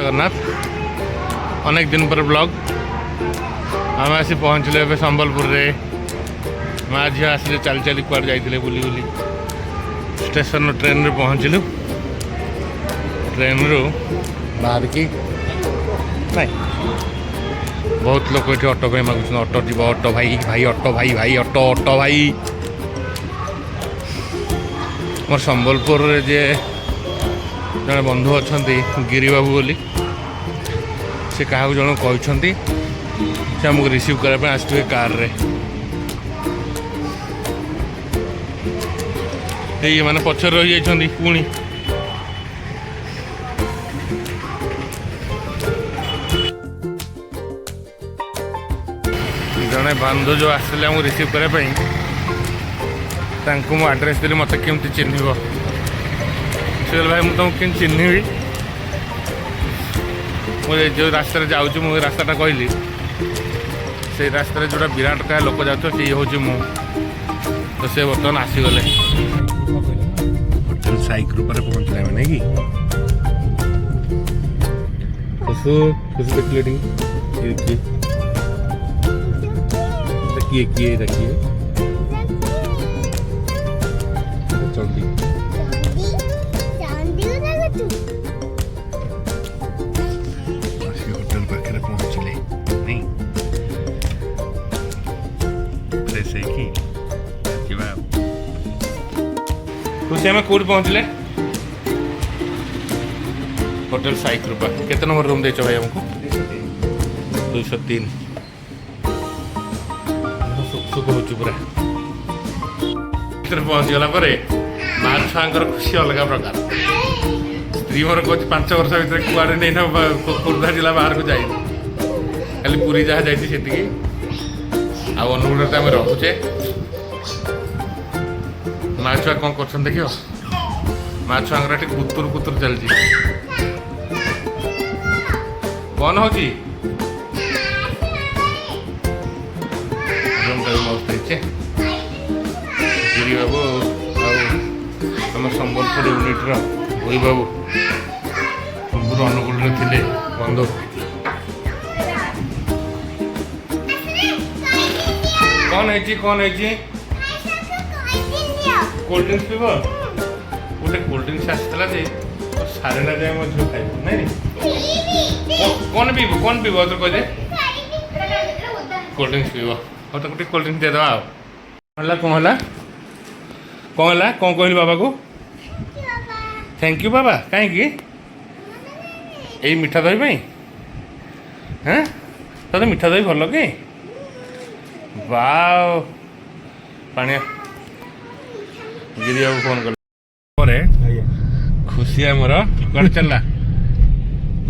जगन्नाथ अनेक दिन पर ब्लॉग आम आसी पहुँचले ए संबलपुर रे माँ झी आसिले चली चली कुआड़ जाइए बुली बुली स्टेशन ट्रेन रे पहुँचलु ट्रेन रू बाहर की नहीं बहुत लोग ये ऑटो पे मागुन ऑटो जीव ऑटो भाई भाई ऑटो भाई भाई ऑटो ऑटो भाई मोर संबलपुर रे जे जड़े बंधु अच्छा गिरी बाबू बोली से क्या जन कहते से आमको रिसीव करने आसवे कार रे ये मैंने पचर रही जाइछंदी पुणी जड़े बंधु जो आसले आमको रिसीव करने मु आड्रेस देली मत केमती चिन्ह भाई मुझे तुमको केम चिन्हबी मुझे जो रास्ता जाऊँ मुझे रास्ता कहली से रास्ता जोटा विराट का लोक जाऊ सी हूँ मु तो से बर्तमान आसीगले होटेल साई कृपा पहुँचला मैंने कि खुशु खुशु देखिए किए किए देखिए चंदी होटल पाखे पहुँचले नहीं से कि खुशी आम कौट पहुँचले होटेल साई कृपा केते नंबर रूम देच भाई हमको 203 सुख सुख हो पूरा पहुँची गला माँ छुआर खुशी अलग प्रकार स्त्री मोर कह 5 वर्ष भर कुआड़े नहीं ना खोर्धा जिला बाहर को जाए खाली पुरी जहाँ जाती अनुगुण आम रखुचे माँ छुआ कौन कर देख माँ छुआर कुतुर कुतुर चलती कौन हो गिरी बाबू आम संबलपुर यूनिट्र भोई बाबू सब अनुकूल थे बंधु कौन है कोल्ड ड्रिंक्स पीब गोटे कोल्ड ड्रिंक्स आसाला सारे ना जाए मो खाइब नहीं कौन पीब तो कह कोल्ड ड्रिंक्स पीब हाँ तो गोटे कोल्ड ड्रिंक्स देदेवा कौन कहली बाबा को थैंक यू बाबा कहीं मीठा दही पाई हाँ तो मीठा दही भल कि वाओ पानिया गिरी बाबू फोन कले खुशी मोर कड़े चलला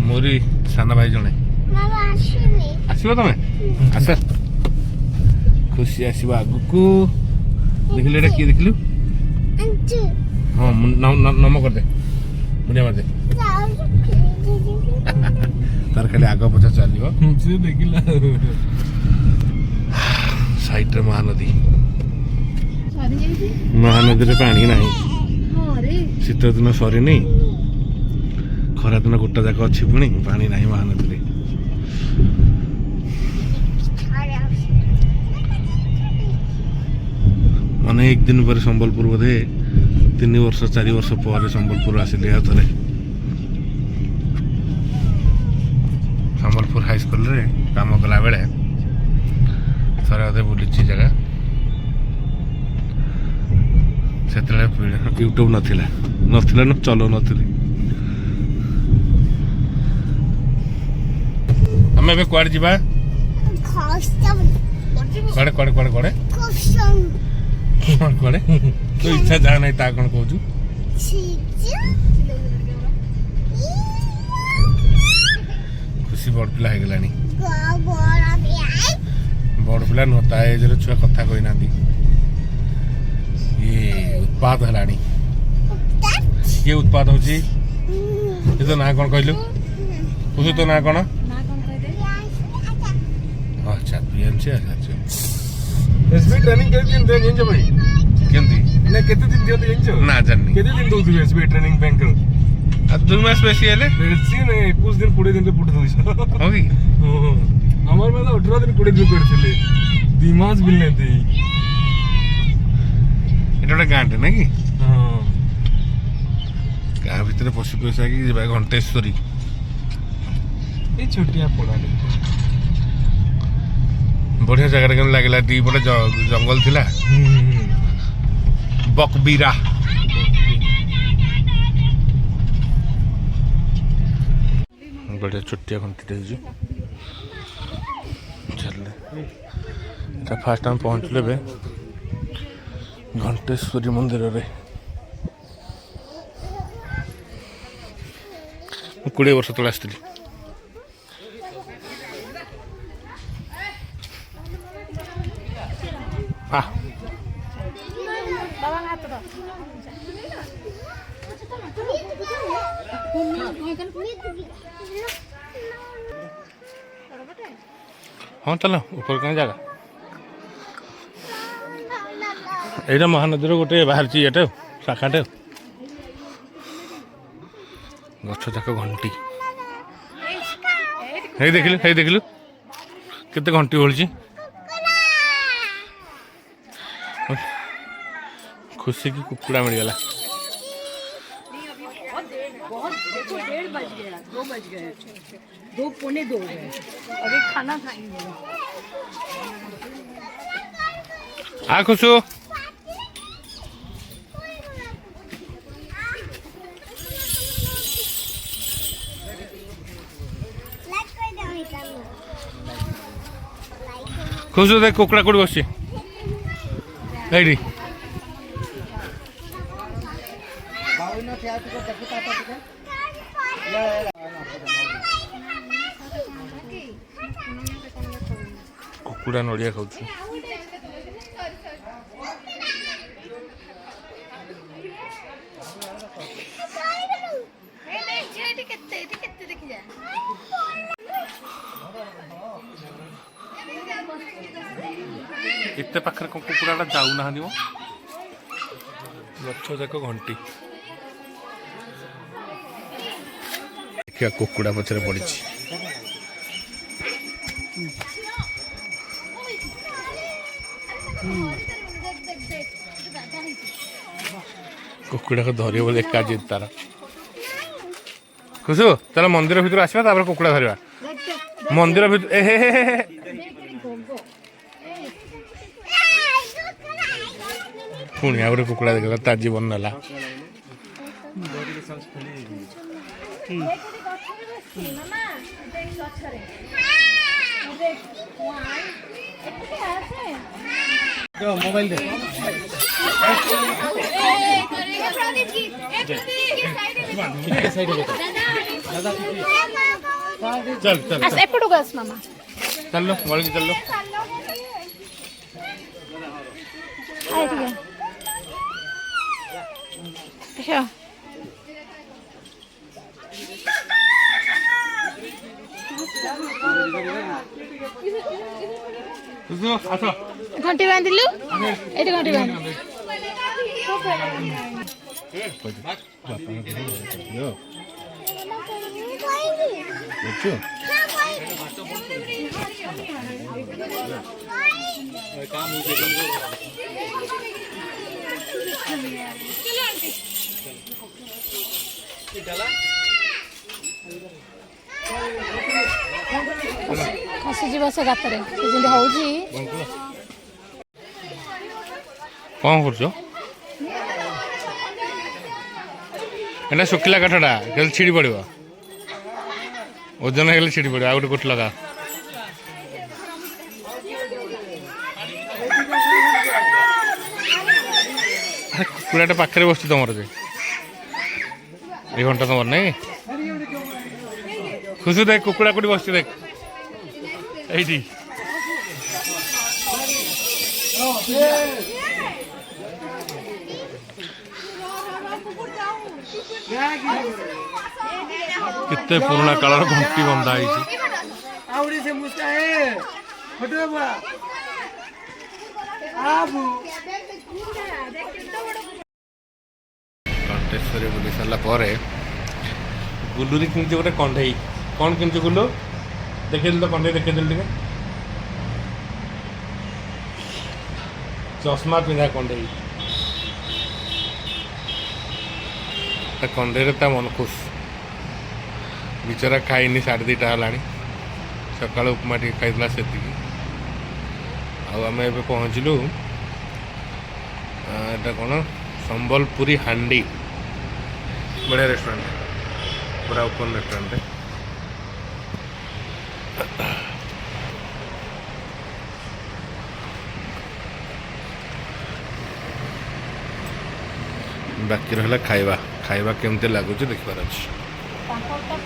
मोरी साना भाई जड़े आसब तुम आस खुशी आसब आगू देखिल एटा किए देखिलु हाँ नम करदे मुझे मारदे तार खाली आग पछा चलो देखला साइड रे महानदी महानदी रे पानी नहीं शीत दिन सरी नहीं खरा दिन गोटा जाक अच्छी पुणी पानी नहीं महानदी रे अनेक दिन पर संबलपुर बोधे 3 वर्ष 4 वर्ष पर संबलपुर आसिले थे संबलपुर हाई स्कूल रे काम कला बेले थोड़े अधे बुली जगह से यूट्यूब नथिला न चलो नथिली हमें भी कुआड़ जीवा कड़े कड़े कड़े कड़े कड़े तो इच्छा जा नहीं ता कौन कहू खुशी बड़ पिला हो गलानी बड़ पिला नुहता एज छुआ कथा कही ना ये उत्पाद है किए उत्पाद हो तो ना कौन कहलु खुशी तो ना कौन अच्छा प्रियांशी अच्छा एसबी ट्रेनिंग केते दिन देन जेंजो भाई केंती ने केते दिन दियो जेंजो ना जाननी केते दिन दोउ एसबी ट्रेनिंग बैंक 2 मास बेसी हेले बेसी नहीं 21 दिन 20 दिन रे फुट दउछ हो कि हमर में 18 दिन 20 दिन करथिले 2 मास बिल नै देई एटा गांटे ना कि हां गाँ भीतर पशु पैसा कि जा घंटेश्वरी ए छोटिया पड़ा बढ़िया जगह केम लागला दी पटे जंगल थिला बकबीरा बढ़िया छोटिया घंटी चलले फास्ट हम पहुँचले बे घंटेश्वरी मंदिर रे 20 वर्ष तले आसती हाँ चल ऊपर कहीं जगह यहाँ महानदी गोटे बाहर ये शाखाटे गछ जाक घंटी हे देखलु केते घंटी बोलची खुशी की कुकुड़ा मिल गला दो पौने 2 गए अभी खाना खाएंगे आ खुशू खुशू देख कुकुड़ा कोड़ी बस एडी कुकुड़ा नड़िया खाऊ एते पाखरे कुकुड़ा जाऊ ना गछ जाक घंटी देखिए कुकुड़ा पछरे पड़ी कुकुड़ा को धरियो बोले एका जिद तार खुशु चल मंदिर भीतर आसवा तापर कुकुड़ा धरवा मंदिर भीतर पुणी आ कुकुड़ा देख ता जीवन नाला मोबाइल दे चल चल एपटू गस मामा चलो वळ की चलो आए ठीक है अच्छा आसो घंटी बांधिलु एठी घंटी बांध खसी जीव से गातरे जेंति होउची कौन कर एटा शुखिला काठटा कल छिड़ी पड़ो ओजन है छिड़ी पड़ो आ गोटे लगा कुकुड़ाटा पाखे बस तुम ये घंटा तुम नहीं खुशी देख कुकुड़ा कोटी बस देख ये कितने पुराना कालर घंटी बंधा घंटेश्वरी बुली सारा गुलुरी किनचे गोटे कंढई कौन किनचे गुलु देखेल तो कंढई देखेल टे चश्मा पिंधा कंढई कंढई ता मन खुश बिचरा खाइनी 2:30 है सका उपमा टी खाई से आम ए पहुँचलु एटा कौन संबलपुरी हांडी बढ़िया रेस्टोरेंट पूरा ओपन रेस्टोरेंट बाकी रहा खाइबा खाइबा केमती लगुच देखिबार अच्छे।